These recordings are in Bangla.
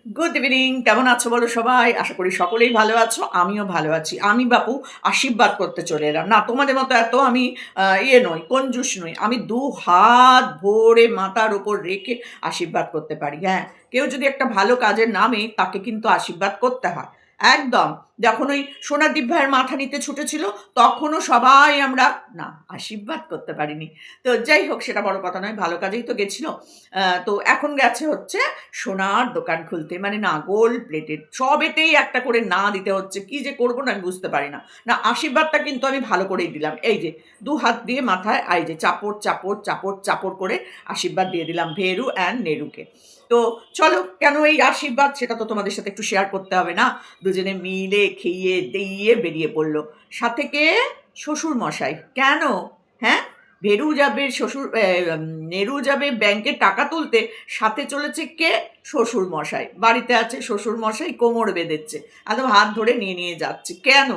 Good evening. কেমন আছো বলো সবাই? আশা করি সকলেই ভালো আছো, আমিও ভালো আছি। আমি বাপু আশীর্বাদ করতে চলে এলাম। না তোমাদের মতো এত আমি নই, কঞ্জুস নই। আমি দু হাত ভরে মাথার উপর রেখে আশীর্বাদ করতে পারি। হ্যাঁ, কেউ যদি একটা ভালো কাজের নামে তাকে কিন্তু আশীর্বাদ করতে হয় একদম। যখন ওই সোনাদীপ ভাইয়ের মাথা নিতে ছুটেছিল তখনও সবাই আমরা না আশীর্বাদ করতে পারিনি। তো যাই হোক, সেটা বড় কথা নয়, ভালো কাজেই তো গেছিল। তো এখন গেছে হচ্ছে সোনার দোকান খুলতে, মানে না গোল্ড প্লেটেড, সবেতেই একটা করে না দিতে হচ্ছে। কি যে করবো না আমি বুঝতে পারি না। না আশীর্বাদটা কিন্তু আমি ভালো করেই দিলাম। এই যে দু হাত দিয়ে মাথায় এই যে চাপড় চাপড় চাপড় চাপড় করে আশীর্বাদ দিয়ে দিলাম ভেরু অ্যান্ড নেরুকে। তো চলো, কেন এই আশীর্বাদ সেটা তো তোমাদের সাথে একটু শেয়ার করতে হবে না? দুজনে মিলে খেয়ে দিয়ে বেরিয়ে পড়লো। সাথে কে? শ্বশুর মশাই। কেন? হ্যাঁ, ভেরু যাবে শ্বশুর নেরু যাবে ব্যাংকে টাকা তুলতে, সাথে চলেছে কে? শ্বশুর মশাই। বাড়িতে আছে শ্বশুর মশাই, কোমর বেঁধেছে, একদম হাত ধরে নিয়ে নিয়ে যাচ্ছে। কেন?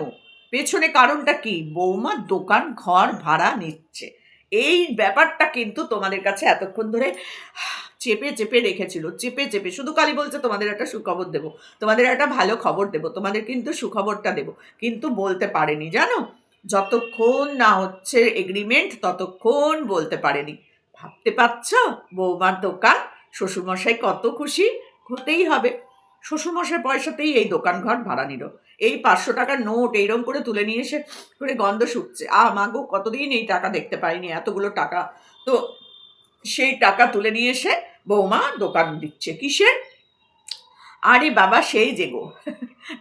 পেছনে কারণটা কি? বৌমা দোকান ঘর ভাড়া নিচ্ছে। এই ব্যাপারটা কিন্তু তোমাদের কাছে এতক্ষণ ধরে চেপে চেপে রেখেছিল, চেপে চেপে। শুধু খালি বলছে তোমাদের একটা সুখবর দেবো, তোমাদের একটা ভালো খবর দেবো, তোমাদের কিন্তু সুখবরটা দেবো, কিন্তু বলতে পারেনি জানো। যতক্ষণ না হচ্ছে এগ্রিমেন্ট ততক্ষণ বলতে পারেনি। ভাবতে পারছ? বৌমার দোকান, শ্বশুরমশাই কত খুশি। হতেই হবে। শ্বশুরমশাই পয়সাতেই এই দোকান ঘর ভাড়া নিল। এই 500 টাকার নোট এইরকম করে তুলে নিয়ে এসে করে গন্ধ শুকছে। মা গো, কতদিন এই টাকা দেখতে পাইনি, এতগুলো টাকা। তো সেই টাকা তুলে নিয়ে এসে বৌমা দোকান দিচ্ছে। কিসের? আরে বাবা, সেই যে গো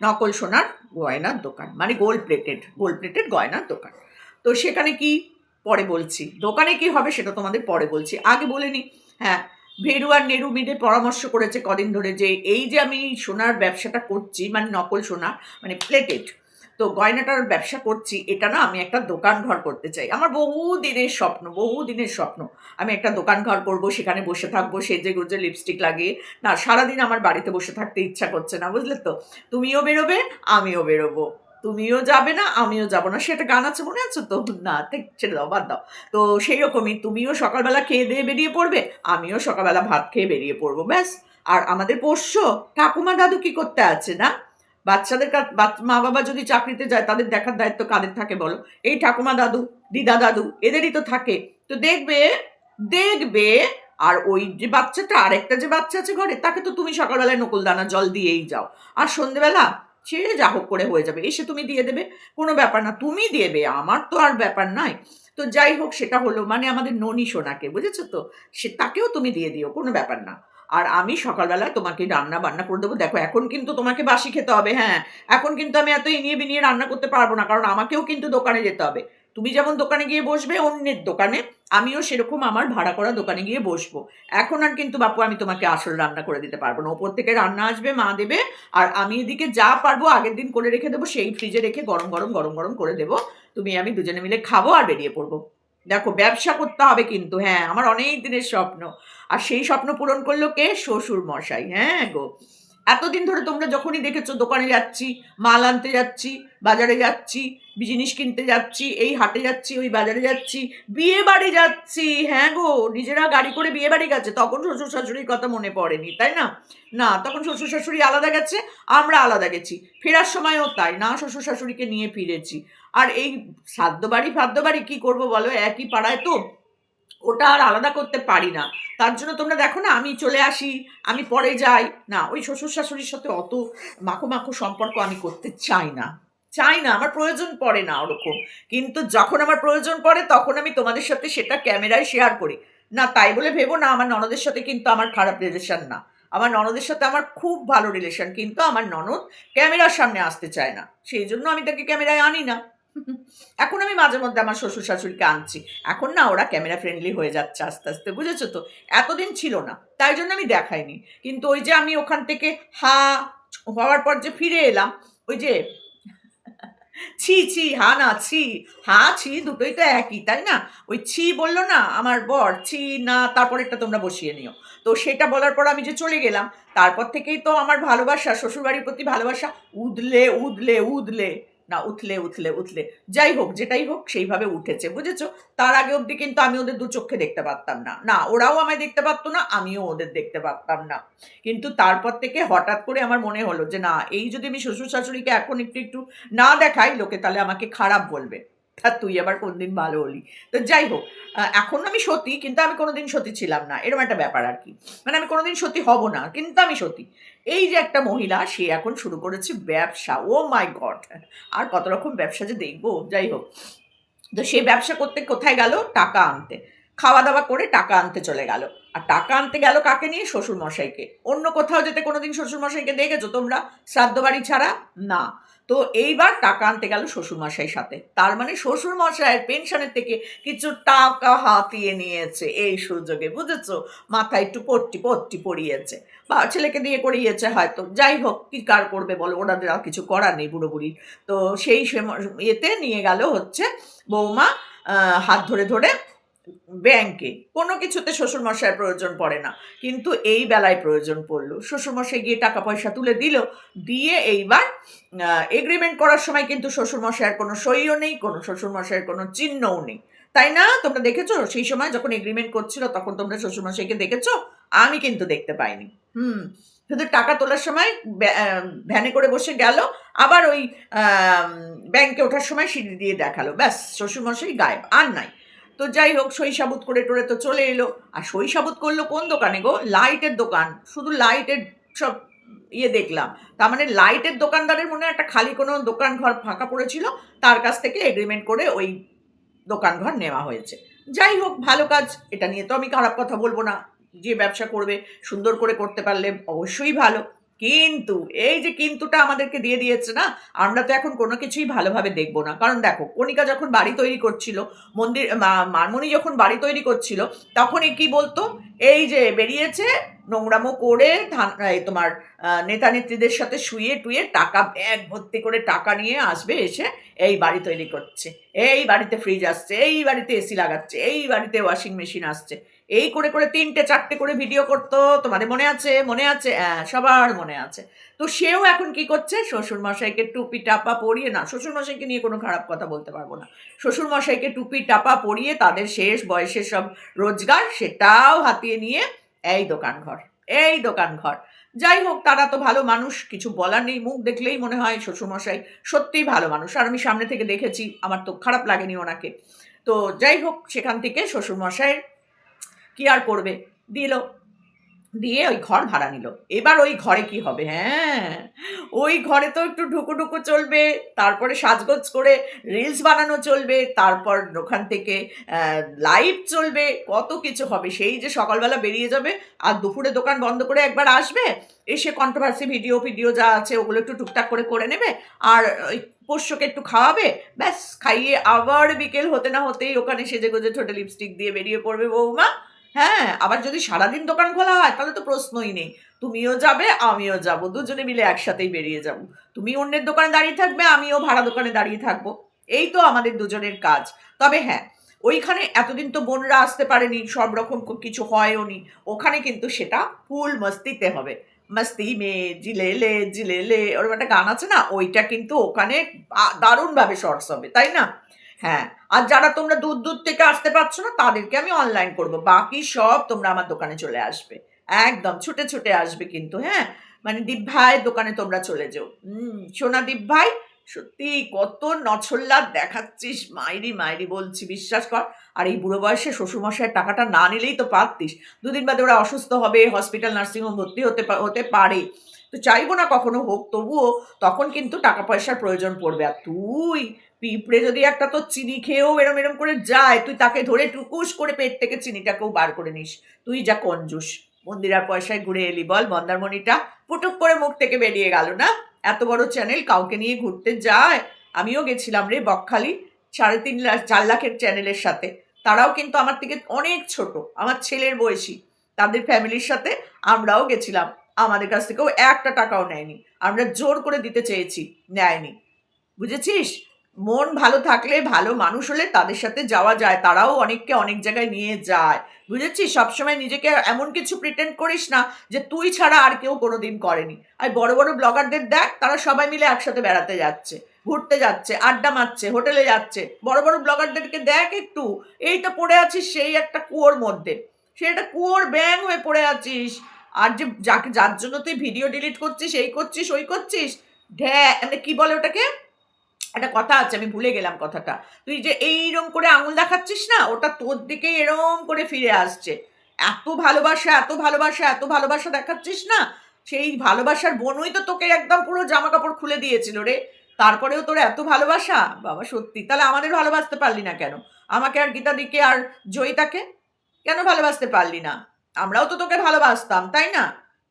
নকল সোনার গয়নার দোকান, মানে গোল্ড প্লেটেড গয়নার দোকান। তো সেখানে কি? পরে বলছি। দোকানে কি হবে সেটা তোমাদের পরে বলছি, আগে বলে নি। হ্যাঁ, ভেরু আর নেরু মিলে পরামর্শ করেছে কদিন ধরে যে এই যে আমি সোনার ব্যবসাটা করছি, মানে নকল সোনা, মানে প্লেটেড, তো গয়নাটার ব্যবসা করছি, এটা না আমি একটা দোকান ঘর করতে চাই। আমার বহু দিনের স্বপ্ন, বহু দিনের স্বপ্ন। আমি একটা দোকান ঘর করবো, সেখানে বসে থাকবো সেজে গুজে লিপস্টিক লাগিয়ে। না, সারাদিন আমার বাড়িতে বসে থাকতে ইচ্ছা করছে না, বুঝলে তো? তুমিও বেরোবে, আমিও বেরোবো। তুমিও যাবে না, আমিও যাব না। সেটা গান আছে, মনে আছে তো? না ঠিক, ছেড়ে দাও, বাদ দাও। তো সেই রকমই তুমিও সকালবেলা খেয়ে দিয়ে বেরিয়ে পড়বে, আমিও সকালবেলা ভাত খেয়ে বেরিয়ে পড়বো, ব্যাস। আর আমাদের পোষ্য ঠাকুমা দাদু কি করতে আছে না? বাচ্চাদের মা বাবা যদি চাকরিতে যায় তাদের দেখার দায়িত্ব কাদের থাকে বলো? এই ঠাকুমা দাদু, দিদা দাদু, এদেরই তো থাকে। তো দেখবে, দেখবে। আর ওই যে বাচ্চাটা, আরেকটা যে বাচ্চা আছে ঘরে, তাকে তো তুমি সকালবেলায় নকুল দানা জল দিয়েই যাও। আর সন্ধেবেলা সে যা হোক করে হয়ে যাবে, এসে তুমি দিয়ে দেবে। কোনো ব্যাপার না, তুমি দেবে, আমার তো আর ব্যাপার নাই। তো যাই হোক, সেটা হলো মানে আমাদের ননি সোনাকে, বুঝেছো তো? সে তাকেও তুমি দিয়ে দিও, কোনো ব্যাপার না। আর আমি সকালবেলায় তোমাকে রান্না বান্না করে দেবো। দেখো, এখন কিন্তু তোমাকে বাসি খেতে হবে। হ্যাঁ, এখন কিন্তু আমি এত ইনিয়ে বিনিয়ে রান্না করতে পারবো না, কারণ আমাকেও কিন্তু দোকানে যেতে হবে। তুমি যেমন দোকানে গিয়ে বসবে অন্যের দোকানে, আমিও সেরকম আমার ভাড়া করা দোকানে গিয়ে বসবো। এখন আর কিন্তু বাপু আমি তোমাকে আসল রান্না করে দিতে পারবো না। ওপর থেকে রান্না আসবে, মা দেবে। আর আমি এদিকে যা পারবো আগের দিন করে রেখে দেবো, সেই ফ্রিজে রেখে গরম গরম গরম গরম করে দেবো। তুমি আমি দুজনে মিলে খাবো আর বেরিয়ে পড়বো। দেখো, ব্যবসা করতে হবে কিন্তু। হ্যাঁ, আমার অনেক দিনের স্বপ্ন। আর সেই স্বপ্ন পূরণ করলো কে? শ্বশুর মশাই। হ্যাঁ গো, এতদিন ধরে তোমরা যখনই দেখেছো দোকানে যাচ্ছি, মাল আনতে যাচ্ছি, বাজারে যাচ্ছি, জিনিস কিনতে যাচ্ছি, এই হাটে যাচ্ছি, ওই বাজারে যাচ্ছি, বিয়ে বাড়ি যাচ্ছি। হ্যাঁ গো, নিজেরা গাড়ি করে বিয়ে বাড়ি গেছে, তখন শ্বশুর শাশুড়ির কথা মনে পড়েনি, তাই না? না, তখন শ্বশুর শাশুড়ি আলাদা গেছে, আমরা আলাদা গেছি। ফেরার সময়ও তাই না, শ্বশুর শাশুড়িকে নিয়ে ফিরেছি। আর এই ফাদ্য বাড়ি কি করবো বলো, একই পাড়ায় তো, ওটা আর আলাদা করতে পারি না। তার জন্য তোমরা দেখো না, আমি চলে আসি, আমি পরে যাই। না, ওই শ্বশুর শাশুড়ির সাথে অত মাখো মাখো সম্পর্ক আমি করতে চাই না। চাই না, আমার প্রয়োজন পড়ে না ওরকম। কিন্তু যখন আমার প্রয়োজন পড়ে তখন আমি তোমাদের সাথে সেটা ক্যামেরায় শেয়ার করি। না তাই বলে ভেবো না আমার ননদের সাথে কিন্তু আমার খারাপ রিলেশন না। আমার ননদের সাথে আমার খুব ভালো রিলেশন, কিন্তু আমার ননদ ক্যামেরার সামনে আসতে চায় না, সেই জন্য আমি তাকে ক্যামেরায় আনি না। এখন আমি মাঝে মধ্যে আমার শ্বশুর শাশুড়িকে আনছি। এখন না ওরা ক্যামেরা ফ্রেন্ডলি হয়ে যাচ্ছে আস্তে আস্তে, বুঝেছো তো? এতদিন ছিল না, তাই জন্য আমি দেখাইনি। কিন্তু ওই যে আমি ওখান থেকে হা হওয়ার পর যে ফিরে এলাম, ওই যে ছি ছি হা না ছি, হা ছি দুটোই তো একই, তাই না? ওই ছি বললো না আমার বর, ছি না, তারপরেরটা তোমরা বসিয়ে নিও। তো সেটা বলার পর আমি যে চলে গেলাম, তারপর থেকেই তো আমার ভালোবাসা, শ্বশুরবাড়ির প্রতি ভালোবাসা উদলে উদলে উদলে। না, উথলে উথলে উথলে যাই হোক, যেটাই হোক সেইভাবে উঠেছে, বুঝেছো? তার আগে অবধি কিন্তু আমি ওদের দু চক্ষে দেখতে পারতাম না, না ওরাও আমায় দেখতে পারতো না, আমিও ওদের দেখতে পারতাম না। কিন্তু তারপর থেকে হঠাৎ করে আমার মনে হলো যে না, এই যদি আমি শ্বশুর শাশুড়িকে এখন একটু একটু না দেখাই, লোকে তাহলে আমাকে খারাপ বলবে। তা তুই আবার কোনদিন ভালো হলি? তো যাই হোক, এখন আমি সতী, কিন্তু আমি কোনোদিন সতী ছিলাম না, এরকম একটা ব্যাপার আর কি। মানে আমি কোনোদিন সতী হব না, কিন্তু আমি সতী। এই যে একটা মহিলা, সে এখন শুরু করেছে ব্যবসা। ও মাই গড! আর কত রকম ব্যবসা যে দেখবো, যাই হোক। তো সে ব্যবসা করতে কোথায় গেল? টাকা আনতে। খাওয়া দাওয়া করে টাকা আনতে চলে গেল। আর টাকা আনতে গেল কাকে নিয়ে? শ্বশুর মশাইকে। অন্য কোথাও যেতে কোনোদিন শ্বশুর মশাইকে দেখেছো তোমরা শ্রাদ্ধ বাড়ি ছাড়া? না। তো এইবার টাকা আনতে গেল শ্বশুর মশাইয়ের সাথে। তার মানে শ্বশুর মশাইয়ের পেনশনের থেকে কিছু টাকা হাতিয়ে নিয়েছে এই সুযোগে, বুঝেছো? মাথায় একটু পট্টি পট্টি পরিয়েছে, বা ছেলেকে দিয়ে করিয়েছে হয়তো। যাই হোক, কি কার করবে বলো, ওনাদের আর কিছু করার নেই বুড়ো বুড়ির। তো সেই ইয়েতে নিয়ে গেল হচ্ছে বৌমা হাত ধরে ধরে ব্যাংকে। কোনো কিছুতে শ্বশুরমশাইয়ের প্রয়োজন পড়ে না, কিন্তু এই বেলায় প্রয়োজন পড়লো। শ্বশুরমশাই গিয়ে টাকা পয়সা তুলে দিল, দিয়ে এইবার এগ্রিমেন্ট করার সময় কিন্তু শ্বশুরমশাইয়ের কোনো সইও নেই, কোনো শ্বশুরমশাইয়ের কোনো চিহ্নও নেই। তাই না? তোমরা দেখেছো সেই সময় যখন এগ্রিমেন্ট করছিল, তখন তোমরা শ্বশুরমশাইকে দেখেছো? আমি কিন্তু দেখতে পাইনি। হুম। শুধু টাকা তোলার সময় ভ্যানে করে বসে গেল, আবার ওই ব্যাংকে ওঠার সময় সিঁড়ি দিয়ে দেখালো, ব্যাস শ্বশুরমশাই গায়েব, আর নাই। তো যাই হোক, সই সাবুত করে টোরে তো চলে এলো। আর সই সাবুত করলো কোন দোকানে গো? লাইটের দোকান। শুধু লাইটের সব ইয়ে দেখলাম। তার মানে লাইটের দোকানদারের মনে হয় একটা খালি কোনো দোকান ঘর ফাঁকা পড়েছিল, তার কাছ থেকে এগ্রিমেন্ট করে ওই দোকান ঘর নেওয়া হয়েছে। যাই হোক, ভালো কাজ, এটা নিয়ে তো আমি খারাপ কথা বলবো না। যে ব্যবসা করবে সুন্দর করে করতে পারলে অবশ্যই ভালো। কিন্তু এই যে কিন্তুটা আমাদেরকে দিয়ে দিয়েছে না, আমরা তো এখন কোনো কিছুই ভালোভাবে দেখবো না। কারণ দেখো, কণিকা যখন বাড়ি তৈরি করছিল, মারমণি যখন বাড়ি তৈরি করছিল, তখন এ কি বলতো? এই যে বেরিয়েছে, নোংরামো করে এই তোমার নেতা নেত্রীদের সাথে শুয়ে টুয়ে টাকা ব্যাগ ভর্তি করে টাকা নিয়ে আসবে, এসে এই বাড়ি তৈরি করছে, এই বাড়িতে ফ্রিজ আসছে, এই বাড়িতে এসি লাগাচ্ছে, এই বাড়িতে ওয়াশিং মেশিন আসছে, এই করে করে ৩টে ৪টে করে ভিডিও করতো। তোমাদের মনে আছে? মনে আছে? সবার মনে আছে। তো সেও এখন কি করছে? শ্বশুরমশাইকে টুপি টাপা পরিয়ে, না শ্বশুরমশাইকে নিয়ে কোনো খারাপ কথা বলতে পারবো না, শ্বশুরমশাইকে টুপি টাপা পরিয়ে তাদের শেষ বয়সের সব রোজগার সেটাও হাতিয়ে নিয়ে এই দোকান ঘর, এই দোকান ঘর। যাই হোক, তারা তো ভালো মানুষ, কিছু বলার নেই। মুখ দেখলেই মনে হয় শ্বশুরমশাই সত্যিই ভালো মানুষ, আর আমি সামনে থেকে দেখেছি, আমার তো খারাপ লাগেনি ওনাকে। তো যাই হোক, সেখান থেকে শ্বশুরমশাইয়ের কি আর করবে, দিল, দিয়ে ওই ঘর ভাড়া নিল। এবার ওই ঘরে কি হবে? হ্যাঁ, ওই ঘরে তো একটু ঢুকু ঢুকু চলবে, তারপরে সাজগোজ করে রিলস বানানো চলবে, তারপর ওখান থেকে লাইভ চলবে, কত কিছু হবে। সেই যে সকালবেলা বেরিয়ে যাবে, আর দুপুরে দোকান বন্ধ করে একবার আসবে, এসে কন্ট্রোভার্সি ভিডিও ফিডিও যা আছে ওগুলো একটু টুকটাক করে করে নেবে, আর ওই পোষ্যকে একটু খাওয়াবে, ব্যাস খাইয়ে আবার বিকেল হতে না হতেই ওখানে সেজে গুজে ছোটো লিপস্টিক দিয়ে বেরিয়ে পড়বে বৌমা। হ্যাঁ, আবার যদি সারাদিন দোকান খোলা হয় তাহলে তো প্রশ্নই নেই। তুমিও যাবে, আমিও যাবো। দুজনে মিলে একসাথেই বেরিয়ে যাবো। তুমি অন্যের দোকানে দাঁড়িয়ে থাকবে, আমিও ভাড়া দোকানে দাঁড়িয়ে থাকবো। এই তো আমাদের দুজনের কাজ। তবে হ্যাঁ, ওইখানে এতদিন তো বোনরা আসতে পারেনি, সব রকম কিছু হয়ও নি। ওখানে কিন্তু সেটা ফুল মস্তিতে হবে। মস্তি মে জিলেলে জিলেলে, ওরকম একটা গান আছে না? ওইটা কিন্তু ওখানে দারুণভাবে শর্টস হবে, তাই না? হ্যাঁ, আর যারা তোমরা দূর দূর থেকে আসতে পারছো না, তাদেরকে আমি অনলাইন করব। বাকি সব তোমরা আমার দোকানে চলে আসবে। একদম ছুটে ছুটে আসবে কিন্তু, হ্যাঁ? মানে দীপ ভাইয়ের দোকানে তোমরা চলে যেও। সোনা দীপ ভাই, সত্যি কত নছল্লাদ দেখাচ্ছিস, মাইরি মাইরি বলছি, বিশ্বাস কর। আর এই বুড়ো বয়সে শ্বশুরমশাইয়ের টাকাটা না নিলেই তো পারতিস। দুদিন বাদে ওরা অসুস্থ হবে, হসপিটাল নার্সিংহোম ভর্তি হতে পারে। তো চাইবো না কখনো হোক, তবুও তখন কিন্তু টাকা পয়সার প্রয়োজন পড়বে। আর তুই পিঁপড়ে যদি একটা তো চিনি খেয়েও এরম এরম করে যায়, তুই তাকে ধরে টুকুস করে পেট থেকে চিনিটাকেও বার করে নিস। তুই যা কঞ্জুস। মন্দিরার পয়সায় ঘুরে এলি বল? মন্দারমণিটা পুটুক করে মুখ থেকে বেরিয়ে গেল না? এত বড় চ্যানেল কাউকে নিয়ে ঘুরতে যায়? আমিও গেছিলাম রে বকখালি, 3.5 লাখ 4 লাখের চ্যানেলের সাথে। তারাও কিন্তু আমার থেকে অনেক ছোট, আমার ছেলের বয়সী। তাদের ফ্যামিলির সাথে আমরাও গেছিলাম। আমাদের কাছ থেকেও একটা টাকাও নেয়নি। আমরা জোর করে দিতে চেয়েছি, নেয়নি। বুঝেছিস? মন ভালো থাকলে, ভালো মানুষ হলে তাদের সাথে যাওয়া যায়। তারাও অনেককে অনেক জায়গায় নিয়ে যায়। বুঝেছিস? সবসময় নিজেকে এমন কিছু প্রিটেন্ড করিস না যে তুই ছাড়া আর কেউ কোনোদিন করেনি। আর বড় বড় ব্লগারদের দেখ, তারা সবাই মিলে একসাথে বেড়াতে যাচ্ছে। ঘুরতে যাচ্ছে, আড্ডা মারছে, হোটেলে যাচ্ছে। বড় বড় ব্লগারদেরকে দেখ একটু, এই তো পড়ে আছিস সেই একটা কুয়োর মধ্যে, সে একটা কুয়োর ব্যাঙ হয়ে পড়ে আছিস। আর যে যার জন্য তুই ভিডিও ডিলিট করছিস, এই করছিস ওই করছিস, মানে কি বলে ওটাকে, একটা কথা আছে আমি ভুলে গেলাম কথাটা, তুই যে এইরকম করে আঙুল দেখাচ্ছিস না, ওটা তোর দিকেই এরম করে ফিরে আসছে। এত ভালোবাসা, এত ভালোবাসা, এত ভালোবাসা দেখাচ্ছিস না, সেই ভালোবাসার বনুই তো তোকে একদম পুরো জামা কাপড় খুলে দিয়েছিল রে। তারপরেও তোর এত ভালোবাসা, বাবা সত্যি। তাহলে আমাদের ভালোবাসতে পারলি না কেন? আমাকে আর গীতাদিকে আর জয়িতাকে কেন ভালোবাসতে পারলি না? আমরাও তো তোকে ভালোবাসতাম, তাই না?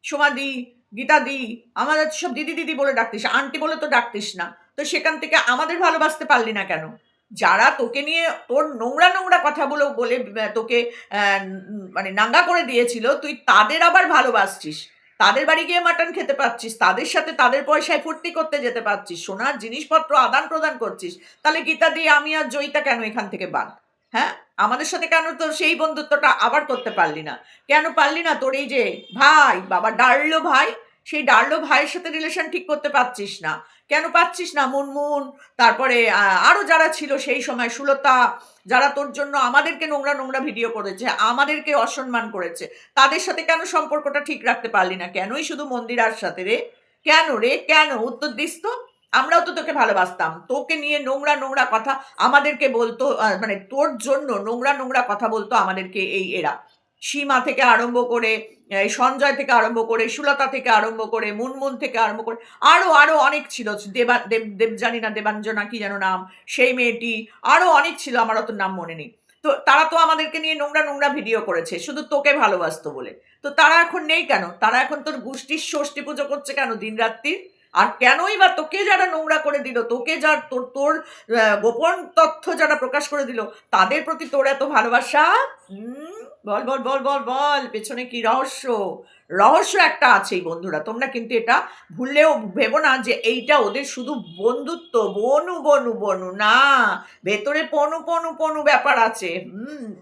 সোমাদি, গীতাদি, আমাদের সব দিদি দিদি বলে ডাকতিস, আন্টি বলে তো ডাকতিস না। তো সেখান থেকে আমাদের ভালোবাসতে পারলি না কেন? যারা তোকে নিয়ে তোর নোংরা নোংরা কথাগুলো বলে তোকে মানে নাঙ্গা করে দিয়েছিল, তুই তাদের আবার ভালোবাসছিস, তাদের বাড়ি গিয়ে মাটন খেতে পাচ্ছিস, তাদের সাথে তাদের পয়সায় ফুর্তি করতে যেতে পারছিস, সোনার জিনিসপত্র আদান প্রদান করছিস। তাহলে গীতা দিয়ে আমি আর জয়িতা কেন এখান থেকে বাদ? হ্যাঁ, আমাদের সাথে কেন তোর সেই বন্ধুত্বটা আবার করতে পারলি না? কেন পারলি না তোর এই যে ভাই, বাবা ডার্লো ভাই, সেই ডার্লো ভাইয়ের সাথে রিলেশন ঠিক করতে পারছিস না? কেন পাচ্ছিস না? মুনমুন, তারপরে আরো যারা ছিল সেই সময়, সুলতা, যারা তোর জন্য আমাদেরকে নোংরা নোংরা ভিডিও করেছে, আমাদেরকে অসম্মান করেছে, তাদের সাথে কেন সম্পর্কটা ঠিক রাখতে পারলি না? কেনই শুধু মন্দিরার সাথে রে? কেন রে, কেন? উত্তর দিস তো। আমরাও তো তোকে ভালোবাসতাম, তোকে নিয়ে নোংরা নোংরা কথা আমাদেরকে বলতো, মানে তোর জন্য নোংরা নোংরা কথা বলতো আমাদেরকে এই এরা, সীমা থেকে আরম্ভ করে, এই সঞ্জয় থেকে আরম্ভ করে, সুলতা থেকে আরম্ভ করে, মুনমুন থেকে আরম্ভ করে, আরো আরো অনেক ছিল, দেবজানি না দেবাঞ্জনা কি যেন নাম, সেই মেয়েটি, আরো অনেক ছিল, আমার অত নাম মনে নেই। তো তারা তো আমাদেরকে নিয়ে নোংরা নোংরা ভিডিও করেছে শুধু তোকে ভালোবাসতো বলে। তো তারা এখন নেই কেন? তারা এখন তোর গোষ্ঠীর ষষ্ঠী পুজো করছে কেন দিন রাত্রি? আর কেনই বা তোকে যারা নোংরা করে দিল, তোকে যার তোর তোর গোপন তথ্য যারা প্রকাশ করে দিল, তাদের প্রতি তোর এত ভালোবাসা? বল বল বল বল বল, পেছনে কি রহস্য? রহস্য একটা আছেই বন্ধুরা, তোমরা কিন্তু এটা ভুললেও ভেবো না যে এইটা ওদের শুধু বন্ধুত্ব, বনু বনু বনু না, ভেতরে পনু পনু পনু ব্যাপার আছে।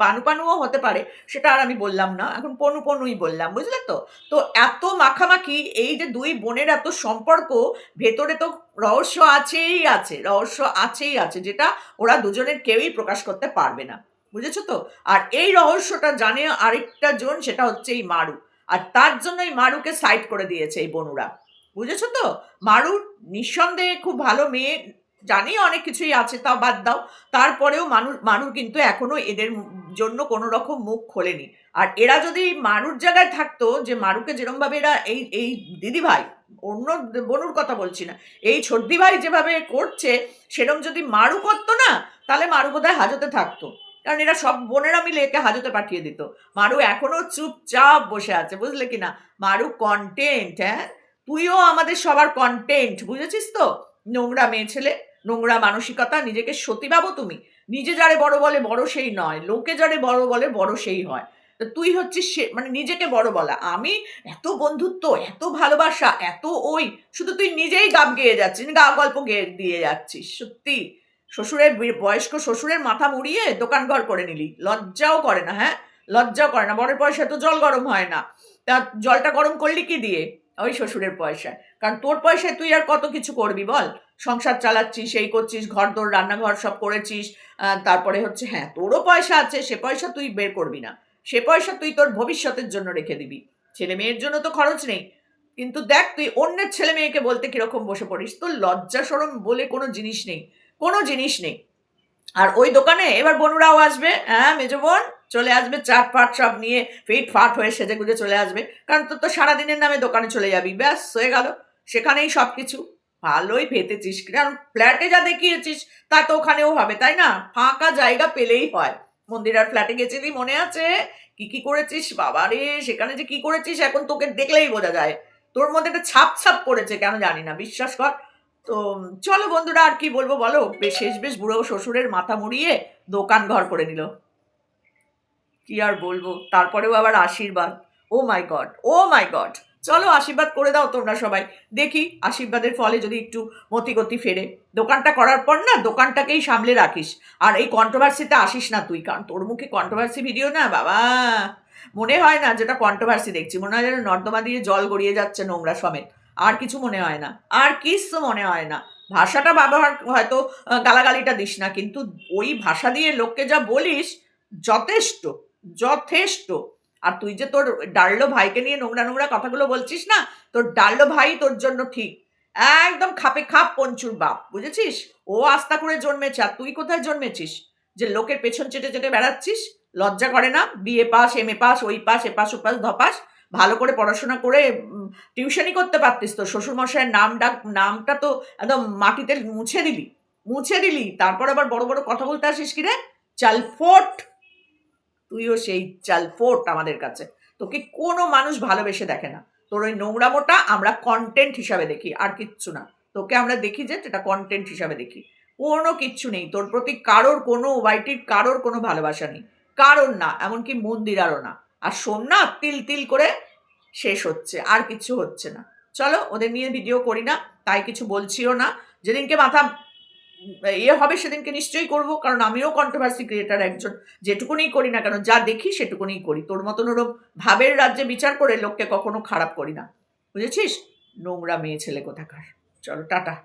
পানু পানুও হতে পারে, সেটা আর আমি বললাম না, এখন পনু পনুই বললাম, বুঝলে তো? তো এত মাখামাখি, এই যে দুই বোনের এত সম্পর্ক, ভেতরে তো রহস্য আছেই আছে, রহস্য আছেই আছে, যেটা ওরা দুজনের কেউই প্রকাশ করতে পারবে না। বুঝেছো তো? আর এই রহস্যটা জানে আরেকটা জন, সেটা হচ্ছে এই মারু। আর তার জন্য এই মারুকে সাইড করে দিয়েছে এই বনুরা। বুঝেছো তো? মারু নিঃসন্দেহে খুব ভালো মেয়ে, জানি অনেক কিছুই আছে, তাও বাদ দাও। তারপরেও মারু কিন্তু এখনো এদের জন্য কোনো রকম মুখ খোলেনি। আর এরা যদি মারুর জায়গায় থাকতো, যে মারুকে যেরকম ভাবে এরা এই এই দিদি ভাই, অন্য বনুর কথা বলছি না, এই ছোটদি ভাই যেভাবে করছে, সেরকম যদি মারু করতো না, তাহলে মারু বোধহয় হাজতে থাকতো। কারণ এরা সব বোনেরা মিলে একে হাজতে পাঠিয়ে দিত। মারু এখনো চুপচাপ বসে আছে, বুঝলে কিনা? মারু কন্টেন্ট, হ্যাঁ, তুইও আমাদের সবার কন্টেন্ট, বুঝেছিস তো? নোংরা মেয়ে ছেলে, নোংরা মানসিকতা, নিজেকে সতী ভাবো তুমি। নিজে যারে বড় বলে বড় সেই নয়, লোকে যারে বড় বলে বড় সেই হয়। তো তুই হচ্ছিস সে, মানে নিজেকে বড় বলা। আমি এত বন্ধুত্ব, এত ভালোবাসা, এত ওই, শুধু তুই নিজেই গাব গেয়ে যাচ্ছিস, গা গল্প গেয়ে দিয়ে যাচ্ছিস। সত্যি, শ্বশুরের বয়স্ক শ্বশুরের মাথা মুড়িয়ে দোকান ঘর করে নিলি, লজ্জাও করে না? হ্যাঁ, লজ্জাও করে না? বরের পয়সায় তো জল গরম হয় না, তা জলটা গরম করলি কি দিয়ে? ওই শ্বশুরের পয়সায়। কারণ তোর পয়সায় তুই আর কত কিছু করবি বল? সংসার চালাচ্ছিস, এই করছিস, ঘর দোর রান্নাঘর সব করেছিস, তারপরে হচ্ছে, হ্যাঁ তোরও পয়সা আছে, সে পয়সা তুই বের করবি না, সে পয়সা তুই তোর ভবিষ্যতের জন্য রেখে দিবি, ছেলে মেয়ের জন্য তো খরচ নেই। কিন্তু দেখ, তুই অন্যের ছেলে মেয়েকে বলতে কিরকম বসে পড়িস, তোর লজ্জা শরম বলে কোনো জিনিস নেই, কোনো জিনিস নেই। আর ওই দোকানে এবার বনুরাও আসবে, হ্যাঁ মেজো বোন চলে আসবে, চাট ফাট সব নিয়ে ফিট ফাট হয়ে সেজে গুজে চলে আসবে, কারণ তোর তো সারাদিনের নামে দোকানে চলে যাবি, ব্যাস হয়ে গেল, সেখানেই সব কিছু। ভালোই ভেতেছিস, কারণ ফ্ল্যাটে যা দেখিয়েছিস তা তো ওখানেও হবে, তাই না? ফাঁকা জায়গা পেলেই হয়। মন্দিরার ফ্ল্যাটে গেছিলি, মনে আছে? কি কি করেছিস বাবা রে, সেখানে যে কি করেছিস এখন তোকে দেখলেই বোঝা যায়। তোর মধ্যে একটা ছাপ ছাপ পড়েছে, কেন জানি না, বিশ্বাস কর। তো চলো বন্ধুরা, আর কি বলবো বলো, শেষ বেশ বুড়ো শ্বশুরের মাথা মুড়িয়ে দোকান ঘর করে নিল, কি আর বলবো। তারপরেও আবার আশীর্বাদ, ও মাই গড, ও মাই গড। চলো আশীর্বাদ করে দাও তোমরা সবাই, দেখি আশীর্বাদের ফলে যদি একটু মতিগতি ফেরে। দোকানটা করার পর না, দোকানটাকেই সামলে রাখিস, আর এই কন্ট্রোভার্সিতে আসিস না তুই, কারণ তোর মুখে কন্ট্রোভার্সি ভিডিও না বাবা, মনে হয় না যেটা কন্ট্রোভার্সি দেখছি, মনে হয় যেন নর্দমা দিয়ে জল গড়িয়ে যাচ্ছে নোংরা সমেত, আর কিছু মনে হয় না, আর কিছু মনে হয় না। ভাষাটা ব্যবহার হয়তো গালাগালিটা দিস না, কিন্তু ওই ভাষা দিয়ে লোককে যা বলিস, যথেষ্ট, যথেষ্ট। আর তুই যে তোর ডাল্লো ভাইকে নিয়ে নোংরা নোংরা কথাগুলো বলছিস না, তোর ডাল্লো ভাই তোর জন্য ঠিক একদম খাপে খাপ পঞ্চুর বাপ, বুঝেছিস? ও আস্তা করে জন্মেছে, আর তুই কোথায় জন্মেছিস যে লোকের পেছন চেটে চেটে বেড়াচ্ছিস? লজ্জা করে না? BA pass, M A pass, ওই পাস, এ পাস, ও পাস, ধপাস, ভালো করে পড়াশোনা করে টিউশনই করতে পারতিস তো। শ্বশুরমশাইয়ের নামটা তো একদম মাটিতে মুছে দিলি, তারপর আবার বড় বড় কথা বলতে আসিস কি রে? চালফোট! তুইও সেই চালফোট আমাদের কাছে। তোকে কোনো মানুষ ভালোবেসে দেখে না। তোর ওই নোংরামোটা আমরা কন্টেন্ট হিসাবে দেখি, আর কিচ্ছু না। তোকে আমরা দেখি যে এটা কন্টেন্ট হিসাবে দেখি। কোনো কিচ্ছু নেই তোর প্রতি, কারোর কোনো ওয়াইটির কারোর কোনো ভালোবাসা নেই, কারোর না, এমনকি মন্দিরারও না। আর শোন না, তিল তিল করে শেষ হচ্ছে, আর কিছু হচ্ছে না। চলো, ওদের নিয়ে ভিডিও করি না, তাই কিছু বলছিও না। যেদিনকে মাথা হবে সেদিনকে নিশ্চয়ই করব, কারণ আমিও কন্ট্রোভার্সি ক্রিয়েটার একজন। যেটুকুনি করি না কেন, যা দেখি সেটুকুনি করি। তোর মতন ওরম ভাবের রাজ্যে বিচার করে লোককে কখনো খারাপ করি না, বুঝেছিস? নোংরা মেয়ে ছেলে কোথাকার। চলো, টাটা।